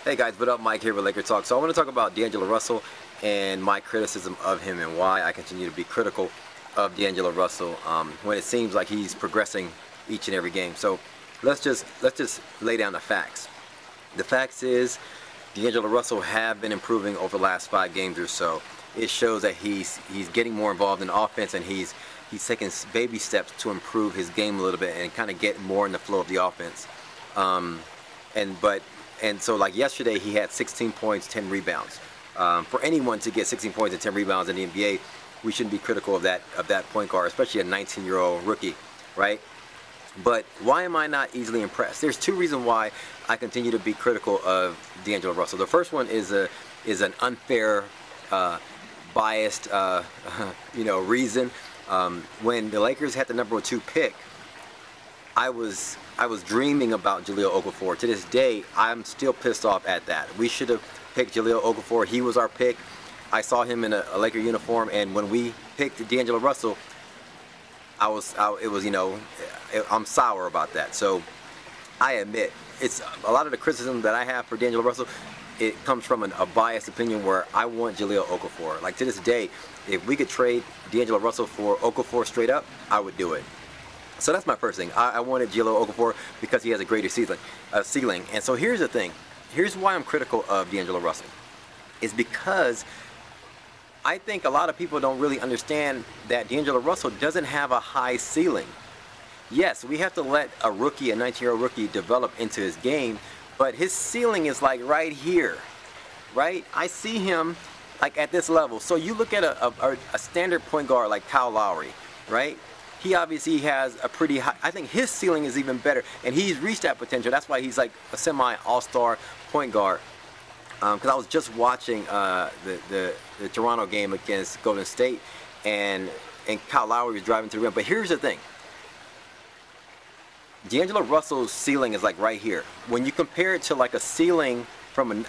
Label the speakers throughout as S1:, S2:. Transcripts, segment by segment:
S1: Hey guys, what up? Mike here with Laker Talk. So I want to talk about D'Angelo Russell and my criticism of him and why I continue to be critical of D'Angelo Russell when it seems like he's progressing each and every game. So let's just lay down the facts. The facts is D'Angelo Russell have been improving over the last 5 games or so. It shows that he's getting more involved in offense, and he's taking baby steps to improve his game a little bit and kind of get more in the flow of the offense. And so like yesterday, he had 16 points, 10 rebounds. For anyone to get 16 points and 10 rebounds in the NBA, we shouldn't be critical of that point guard, especially a 19-year-old rookie, right? But why am I not easily impressed? There's 2 reasons why I continue to be critical of D'Angelo Russell. The first one is an unfair, biased, reason. When the Lakers had the number 2 pick, I was dreaming about Jahlil Okafor. To this day, I'm still pissed off at that. We should have picked Jahlil Okafor. He was our pick. I saw him in a Laker uniform, and when we picked D'Angelo Russell, I'm sour about that. So I admit, it's a lot of the criticism that I have for D'Angelo Russell, it comes from a biased opinion where I want Jahlil Okafor. Like to this day, if we could trade D'Angelo Russell for Okafor straight up, I would do it. So that's my first thing. I wanted Jahlil Okafor because he has a greater ceiling. And so here's the thing. Here's why I'm critical of D'Angelo Russell. It's because I think a lot of people don't really understand that D'Angelo Russell doesn't have a high ceiling. Yes, we have to let a 19-year-old rookie develop into his game, but his ceiling is like right here, right? I see him like at this level. So you look at a standard point guard like Kyle Lowry, right? He obviously has a pretty high, I think his ceiling is even better, and he's reached that potential. That's why he's like a semi-all-star point guard. Because I was just watching the Toronto game against Golden State, and Kyle Lowry was driving to the rim. But here's the thing. D'Angelo Russell's ceiling is like right here. When you compare it to like a ceiling from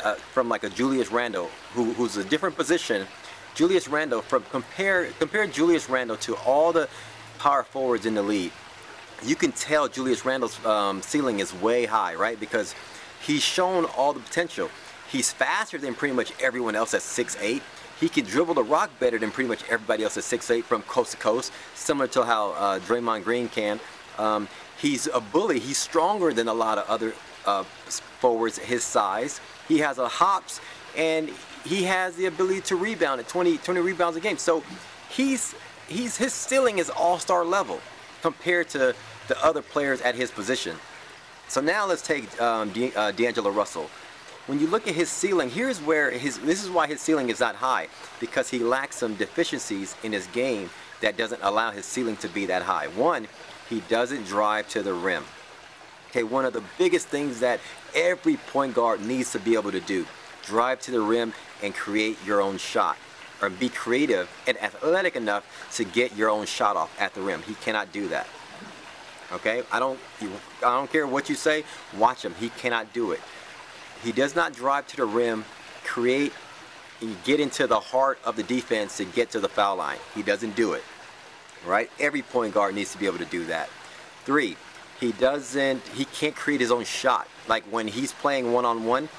S1: like a Julius Randle, who's a different position, Julius Randle, compare Julius Randle to all the power forwards in the league, you can tell Julius Randle's ceiling is way high, right? Because he's shown all the potential. He's faster than pretty much everyone else at 6'8". He can dribble the rock better than pretty much everybody else at 6'8" from coast to coast, similar to how Draymond Green can. He's a bully. He's stronger than a lot of other forwards his size. He has a hops, and he has the ability to rebound at 20 rebounds a game. So his ceiling is all-star level compared to the other players at his position. So now let's take D'Angelo Russell. When you look at his ceiling, this is why his ceiling is not high, because he lacks some deficiencies in his game that doesn't allow his ceiling to be that high. One, he doesn't drive to the rim. Okay, one of the biggest things that every point guard needs to be able to do, drive to the rim and create your own shot, or be creative and athletic enough to get your own shot off at the rim. He cannot do that. Okay, I don't care what you say, watch him. He cannot do it. He does not drive to the rim, create, and get into the heart of the defense to get to the foul line. He doesn't do it, right? Every point guard needs to be able to do that. 3, he can't create his own shot. Like when he's playing one-on-one,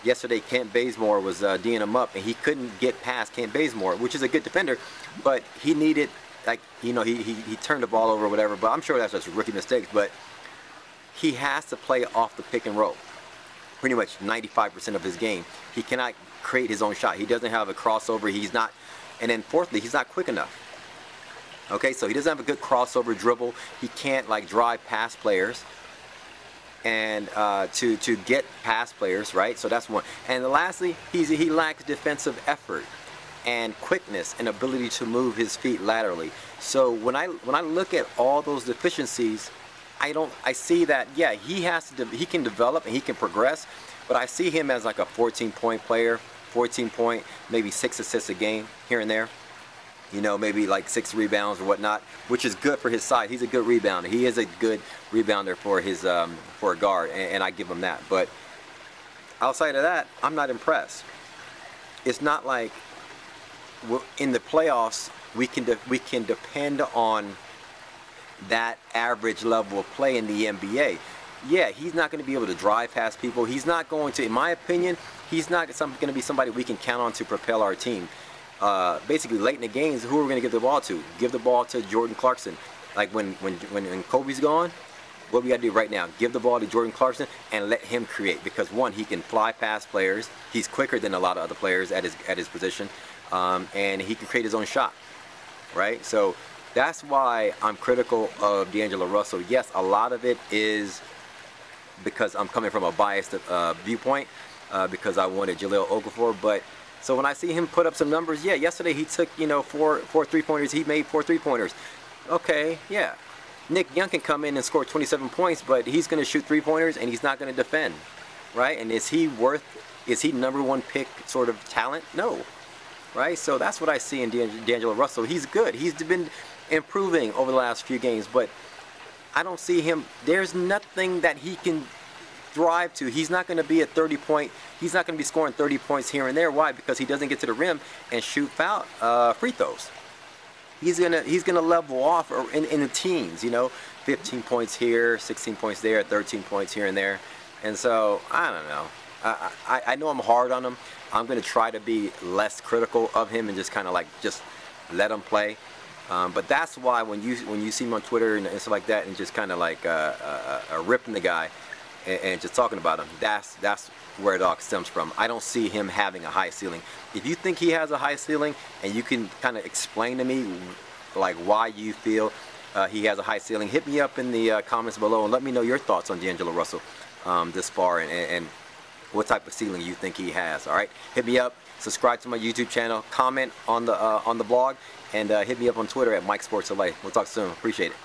S1: yesterday Kent Bazemore was D'ing him up, and he couldn't get past Kent Bazemore, which is a good defender, but he needed, like, he turned the ball over or whatever, but I'm sure that's just rookie mistakes, but he has to play off the pick and roll. Pretty much 95% of his game. He cannot create his own shot. He doesn't have a crossover. And then fourthly, he's not quick enough. Okay, so he doesn't have a good crossover dribble. He can't like drive past players and to get past players, right? So that's one. And lastly, he lacks defensive effort and quickness and ability to move his feet laterally. So when I look at all those deficiencies, I see that, yeah, he can develop and he can progress, but I see him as like a 14-point player, 14-point, maybe 6 assists a game here and there. Maybe like 6 rebounds or whatnot, which is good for his size. He's a good rebounder. He is a good rebounder for his for a guard, and I give him that. But outside of that, I'm not impressed. It's not like in the playoffs we can depend on that average level of play in the NBA. yeah, he's not going to be able to drive past people. He's not going to, in my opinion, he's not going to be somebody we can count on to propel our team. Basically, late in the games, who are we going to give the ball to? Give the ball to Jordan Clarkson. Like when Kobe's gone, what we got to do right now, give the ball to Jordan Clarkson and let him create. Because one, he can fly past players. He's quicker than a lot of other players at his position. And he can create his own shot, right? So that's why I'm critical of D'Angelo Russell. Yes, a lot of it is because I'm coming from a biased viewpoint because I wanted Jahlil Okafor. But so when I see him put up some numbers, yeah, yesterday he took, you know, four three-pointers. He made 4 3-pointers. Okay, yeah. Nick Young can come in and score 27 points, but he's going to shoot 3-pointers and he's not going to defend, right? And is he #1 pick sort of talent? No, right? So that's what I see in D'Angelo Russell. He's good. He's been improving over the last few games, but I don't see him. There's nothing that he can thrive to. He's not going to be a 30-point. He's not going to be scoring 30 points here and there. Why? Because he doesn't get to the rim and shoot free throws. He's gonna level off in the teens, you know, 15 points here, 16 points there, 13 points here and there. And so I don't know. I know I'm hard on him. I'm gonna try to be less critical of him and just kind of like just let him play. But that's why when you see him on Twitter and stuff like that and just kind of like ripping the guy and just talking about him, that's where it all stems from. I don't see him having a high ceiling. If you think he has a high ceiling and you can kind of explain to me like why you feel he has a high ceiling, hit me up in the comments below and let me know your thoughts on D'Angelo Russell this far and what type of ceiling you think he has. All right, hit me up, subscribe to my YouTube channel, comment on the blog, and hit me up on Twitter at Mike Sports LA. We'll talk soon. Appreciate it.